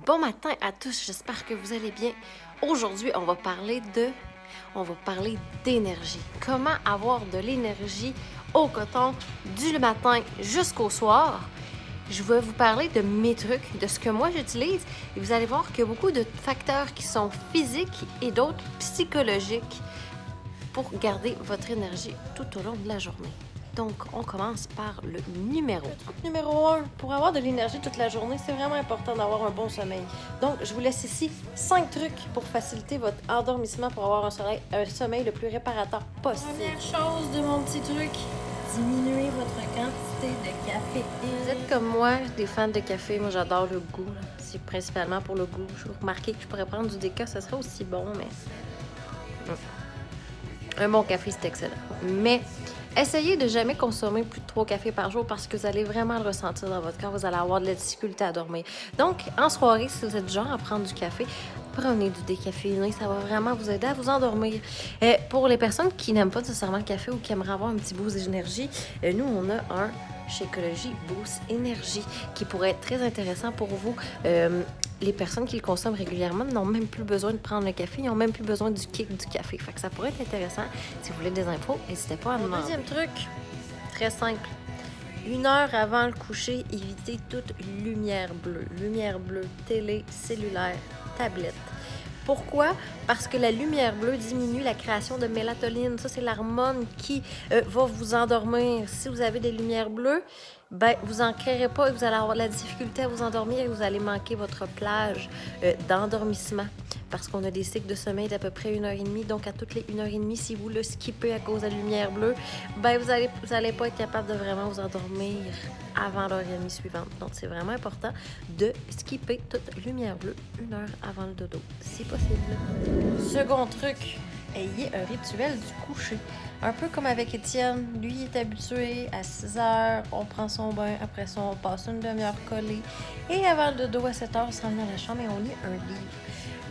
Bon matin à tous, j'espère que vous allez bien. Aujourd'hui, on va parler d'énergie. Comment avoir de l'énergie au coton du matin jusqu'au soir. Je vais vous parler de mes trucs, de ce que moi j'utilise et vous allez voir qu'il y a beaucoup de facteurs qui sont physiques et d'autres psychologiques pour garder votre énergie tout au long de la journée. Donc, on commence par le numéro. Le truc numéro 1, pour avoir de l'énergie toute la journée, c'est vraiment important d'avoir un bon sommeil. Donc, je vous laisse ici 5 trucs pour faciliter votre endormissement pour avoir un sommeil le plus réparateur possible. Première chose de mon petit truc, diminuez votre quantité de café. Vous êtes comme moi, des fans de café. Moi, j'adore le goût. C'est principalement pour le goût. Je vous remarquez que je pourrais prendre du déca, ça serait aussi bon, mais... Un bon café, c'est excellent. Mais essayez de jamais consommer plus de 3 cafés par jour parce que vous allez vraiment le ressentir dans votre corps. Vous allez avoir de la difficulté à dormir. Donc, en soirée, si vous êtes du genre à prendre du café, prenez du décaféiné. Ça va vraiment vous aider à vous endormir. Pour les personnes qui n'aiment pas nécessairement le café ou qui aimeraient avoir un petit boost d'énergie, nous, on a un Shakeology Boost Énergie qui pourrait être très intéressant pour vous. Les personnes qui le consomment régulièrement n'ont même plus besoin de prendre le café, ils n'ont même plus besoin du kick du café. Fait que ça pourrait être intéressant. Si vous voulez des infos, n'hésitez pas à me demander. Deuxième truc, très simple. 1 heure avant le coucher, évitez toute lumière bleue. Lumière bleue, télé, cellulaire, tablette. Pourquoi? Parce que la lumière bleue diminue la création de mélatonine. Ça, c'est l'hormone qui va vous endormir. Si vous avez des lumières bleues, ben, vous n'en créerez pas et vous allez avoir de la difficulté à vous endormir et vous allez manquer votre plage d'endormissement. Parce qu'on a des cycles de sommeil d'à peu près 1h30. Donc, à toutes les 1h30, si vous le skippez à cause de la lumière bleue, ben, vous allez pas être capable de vraiment vous endormir avant l'heure et demie suivante. Donc, c'est vraiment important de skipper toute lumière bleue 1 heure avant le dodo, si possible. Second truc, ayez un rituel du coucher. Un peu comme avec Étienne, lui il est habitué à 6 heures, on prend son bain, après ça on passe une demi-heure collée et avant le dodo à 7 heures, on se rend dans la chambre et on lit un livre.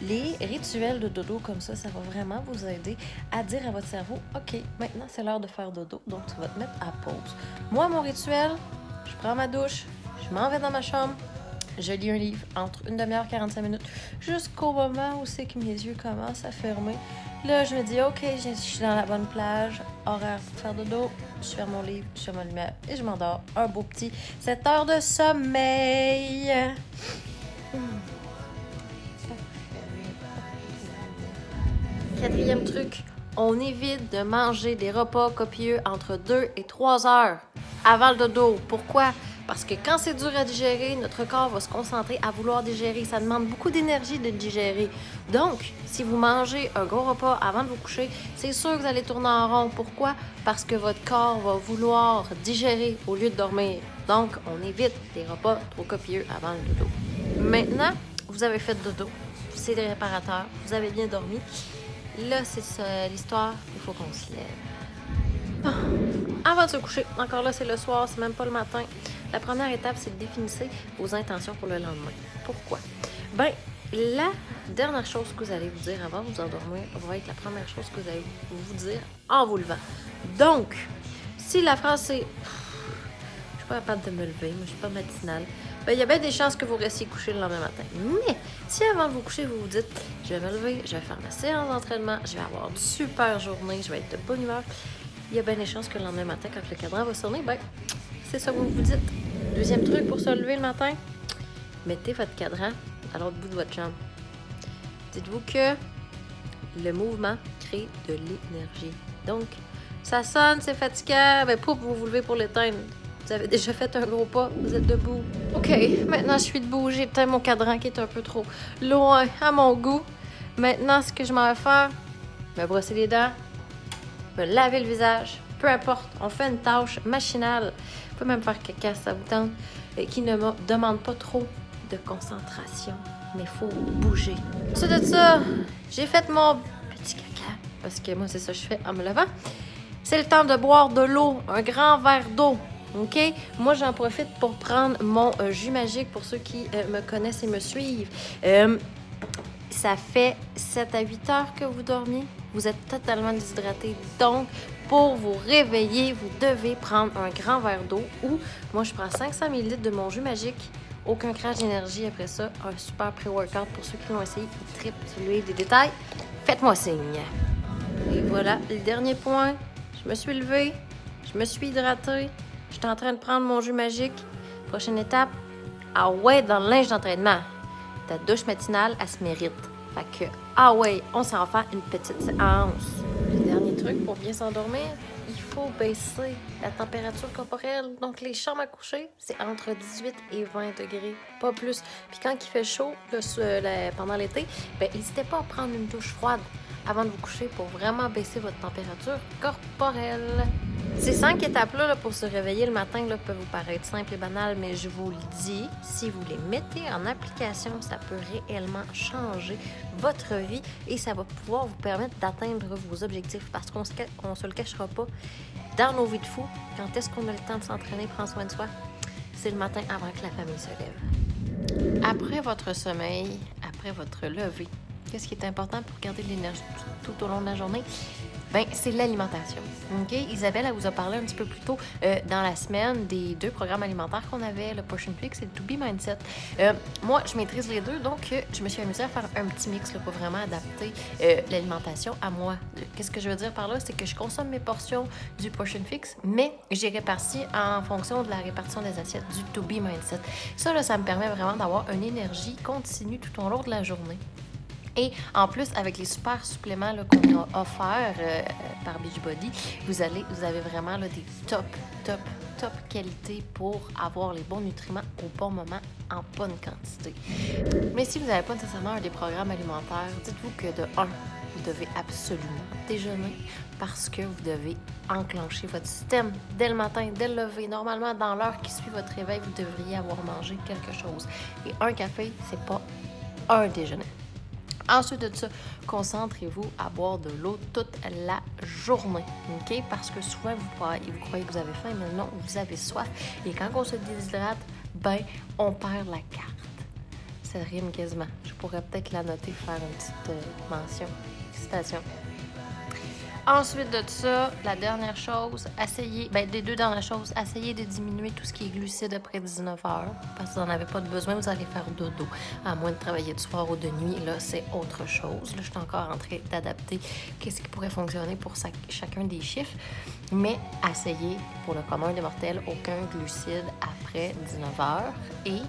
Les rituels de dodo comme ça va vraiment vous aider à dire à votre cerveau, OK, maintenant c'est l'heure de faire dodo, donc tu vas te mettre à pause. Moi, mon rituel, je prends ma douche, je m'en vais dans ma chambre, je lis un livre entre une demi-heure, 45 minutes, jusqu'au moment où c'est que mes yeux commencent à fermer. Là, je me dis, OK, je suis dans la bonne plage, horaire pour faire dodo, je ferme mon livre, je ferme ma lumière et je m'endors. Un beau petit 7 heures de sommeil. Quatrième truc, on évite de manger des repas copieux entre 2 et 3 heures avant le dodo. Pourquoi? Parce que quand c'est dur à digérer, notre corps va se concentrer à vouloir digérer. Ça demande beaucoup d'énergie de digérer. Donc, si vous mangez un gros repas avant de vous coucher, c'est sûr que vous allez tourner en rond. Pourquoi? Parce que votre corps va vouloir digérer au lieu de dormir. Donc, on évite les repas trop copieux avant le dodo. Maintenant, vous avez fait dodo. C'est le réparateur. Vous avez bien dormi. Là, c'est ça l'histoire. Il faut qu'on se lève. Avant de se coucher, encore là, c'est le soir, c'est même pas le matin. La première étape, c'est de définir vos intentions pour le lendemain. Pourquoi? Ben, la dernière chose que vous allez vous dire avant de vous endormir va être la première chose que vous allez vous dire en vous levant. Donc, si la phrase c'est « je suis pas capable de me lever, moi je suis pas matinale », ben, il y a bien des chances que vous restiez couché le lendemain matin. Mais si avant de vous coucher, vous vous dites « je vais me lever, je vais faire ma séance d'entraînement, je vais avoir une super journée, je vais être de bonne humeur », il y a bien des chances que le lendemain matin, quand le cadran va sonner, ben, c'est ça que vous vous dites. Deuxième truc pour se lever le matin, mettez votre cadran à l'autre bout de votre chambre. Dites-vous que le mouvement crée de l'énergie. Donc, ça sonne, c'est fatigant, ben pouf, vous vous levez pour l'éteindre. Vous avez déjà fait un gros pas, vous êtes debout. OK, maintenant je suis debout, j'ai éteint mon cadran qui est un peu trop loin à mon goût. Maintenant, ce que je m'en vais faire, me brosser les dents, me laver le visage, peu importe, on fait une tâche machinale. Vous pouvez même faire caca si ça vous tente, qui ne demande pas trop de concentration, mais il faut bouger. Ensuite de ça, j'ai fait mon petit caca, parce que moi, c'est ça que je fais en me levant. C'est le temps de boire de l'eau, un grand verre d'eau. OK? Moi, j'en profite pour prendre mon jus magique pour ceux qui me connaissent et me suivent. Ça fait 7 à 8 heures que vous dormiez. Vous êtes totalement déshydraté. Donc, pour vous réveiller, vous devez prendre un grand verre d'eau ou moi, je prends 500 ml de mon jus magique Aucun crash d'énergie après ça. Un super pré-workout pour ceux qui l'ont essayé. Ils trippent. Si vous voulez des détails, faites-moi signe. Et voilà, le dernier point. Je me suis levée. Je me suis hydratée. J'étais en train de prendre mon jus magique. Prochaine étape, ah ouais, dans le linge d'entraînement. Ta douche matinale, elle se mérite. Fait que, ah ouais, on s'en fait une petite séance. Le dernier truc pour bien s'endormir, il faut baisser la température corporelle. Donc, les chambres à coucher, c'est entre 18 et 20 degrés, pas plus. Puis quand il fait chaud pendant l'été, ben n'hésitez pas à prendre une douche froide avant de vous coucher pour vraiment baisser votre température corporelle. Ces 5 étapes-là pour se réveiller le matin là, peuvent vous paraître simples et banales, mais je vous le dis, si vous les mettez en application, ça peut réellement changer votre vie et ça va pouvoir vous permettre d'atteindre vos objectifs parce qu'on se le cachera pas. Dans nos vies de fous, quand est-ce qu'on a le temps de s'entraîner, prendre soin de soi? C'est le matin avant que la famille se lève. Après votre sommeil, après votre lever, qu'est-ce qui est important pour garder de l'énergie tout au long de la journée? Bien, c'est l'alimentation. OK? Isabelle, elle vous a parlé un petit peu plus tôt dans la semaine des 2 programmes alimentaires qu'on avait, le Portion Fix et le To Be Mindset. Moi, je maîtrise les 2, donc je me suis amusée à faire un petit mix là, pour vraiment adapter l'alimentation à moi. Qu'est-ce que je veux dire par là? C'est que je consomme mes portions du Portion Fix, mais j'ai réparti en fonction de la répartition des assiettes du To Be Mindset. Ça, là, ça me permet vraiment d'avoir une énergie continue tout au long de la journée. Et en plus, avec les super suppléments là, qu'on a offerts par Beachbody, vous avez vraiment là, des top qualité pour avoir les bons nutriments au bon moment en bonne quantité. Mais si vous n'avez pas nécessairement un des programmes alimentaires, dites-vous que de 1, vous devez absolument déjeuner parce que vous devez enclencher votre système dès le matin, dès le lever. Normalement, dans l'heure qui suit votre réveil, vous devriez avoir mangé quelque chose. Et un café, c'est pas un déjeuner. Ensuite de ça, concentrez-vous à boire de l'eau toute la journée, OK? Parce que souvent, vous croyez que vous avez faim, mais non, vous avez soif. Et quand on se déshydrate, ben, on perd la carte. Ça rime quasiment. Je pourrais peut-être la noter, faire une petite mention. Citation. Ensuite de ça, la dernière chose, des 2 dernières choses, essayez de diminuer tout ce qui est glucides après 19 heures. Parce que vous n'en avez pas de besoin, vous allez faire dodo. À moins de travailler de soir ou de nuit, là, c'est autre chose. Là, je suis encore en train d'adapter qu'est-ce qui pourrait fonctionner pour chacun des chiffres. Mais essayez, pour le commun des mortels, aucun glucide après 19 heures. Et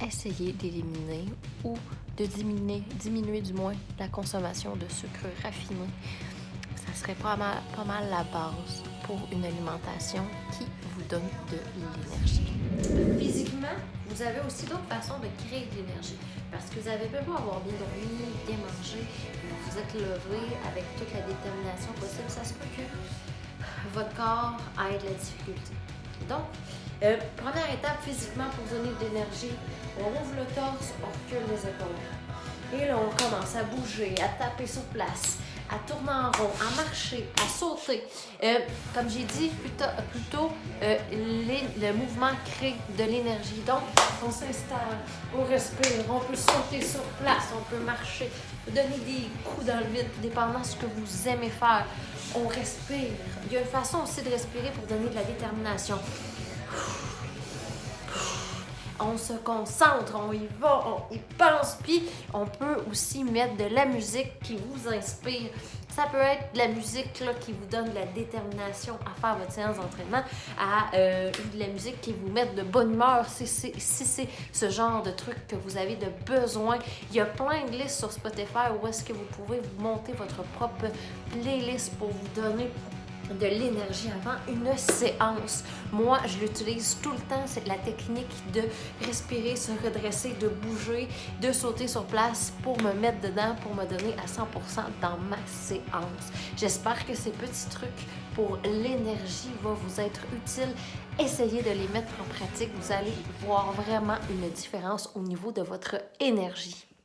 essayez d'éliminer ou de diminuer du moins la consommation de sucre raffiné. Ça serait pas mal la base pour une alimentation qui vous donne de l'énergie. Physiquement, vous avez aussi d'autres façons de créer de l'énergie. Parce que vous avez beau avoir bien dormi, bien mangé, vous vous êtes levé avec toute la détermination possible, ça se peut que votre corps ait de la difficulté. Donc, première étape physiquement pour donner de l'énergie, on ouvre le torse, on recule les épaules. Et là, on commence à bouger, à taper sur place, à tourner en rond, à marcher, à sauter. Comme j'ai dit plus tôt, le mouvement crée de l'énergie. Donc, on s'installe, on respire, on peut sauter sur place, on peut marcher, donner des coups dans le vide, dépendant de ce que vous aimez faire. On respire. Il y a une façon aussi de respirer pour donner de la détermination. On se concentre, on y va, on y pense, puis on peut aussi mettre de la musique qui vous inspire. Ça peut être de la musique là, qui vous donne de la détermination à faire votre séance d'entraînement, de la musique qui vous met de bonne humeur, si c'est ce genre de truc que vous avez de besoin. Il y a plein de listes sur Spotify où est-ce que vous pouvez vous monter votre propre playlist pour vous donner de l'énergie avant une séance. Moi, je l'utilise tout le temps. C'est la technique de respirer, se redresser, de bouger, de sauter sur place pour me mettre dedans, pour me donner à 100% dans ma séance. J'espère que ces petits trucs pour l'énergie vont vous être utiles. Essayez de les mettre en pratique. Vous allez voir vraiment une différence au niveau de votre énergie.